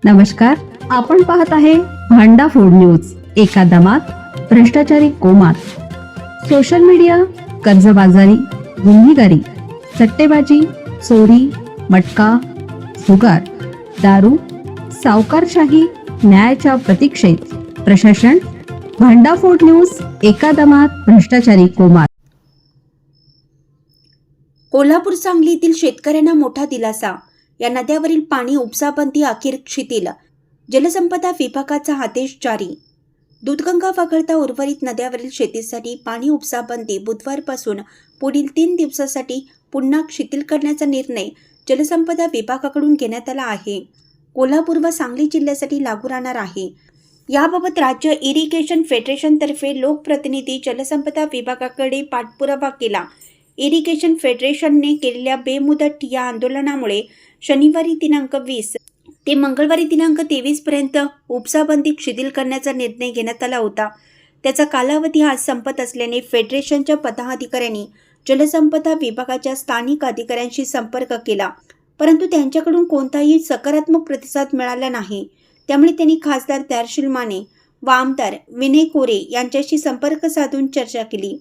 नमस्कार, आपण पाहत आहे भांडा फूड न्यूज. एका दमात भ्रष्टाचारी कोमात. सोशल मीडिया, कर्जबाजारी, गुन्हेगारी, सट्टेबाजी, चोरी, मटका, जुगार, दारू, सावकारशाही, न्यायाच्या प्रतीक्षेत प्रशासन. भांडा फूड न्यूज. एका दमात भ्रष्टाचारी कोमात. कोल्हापूर सांगली येथील शेतकऱ्यांना मोठा दिलासा. या नद्यावरील पाणी उपसाबंदी अखेर शिथिल. जलसंपदा विभागाचा आदेश जारी. दूधगंगा वगळता उर्वरित नद्यावरील शेतीसाठी पाणी उपसाबंदी बुधवारपासून पुढील 3 दिवसासाठी पुन्हा शिथिल करण्याचा निर्णय जलसंपदा विभागाकडून घेण्यात आला आहे. कोल्हापूर व सांगली जिल्ह्यासाठी लागू राहणार आहे. याबाबत राज्य इरिगेशन फेडरेशनतर्फे लोकप्रतिनिधी जलसंपदा विभागाकडे पाठपुरावा केला. इरिगेशन फेडरेशनने केलेल्या बेमुदत ठिय्या आंदोलनामुळे शनिवारी दिनांक 20 ते मंगळवारी दिनांक 23 पर्यंत उपसाबंदी शिथिल करण्याचा निर्णय घेण्यात आला होता. त्याचा कालावधी आज संपत असल्याने फेडरेशनच्या पदाधिकाऱ्यांनी जलसंपदा विभागाच्या स्थानिक अधिकाऱ्यांशी संपर्क केला, परंतु त्यांच्याकडून कोणताही सकारात्मक प्रतिसाद मिळाला नाही. त्यामुळे त्यांनी खासदार दर्शील माने व आमदार विनय कोरे यांच्याशी संपर्क साधून चर्चा केली.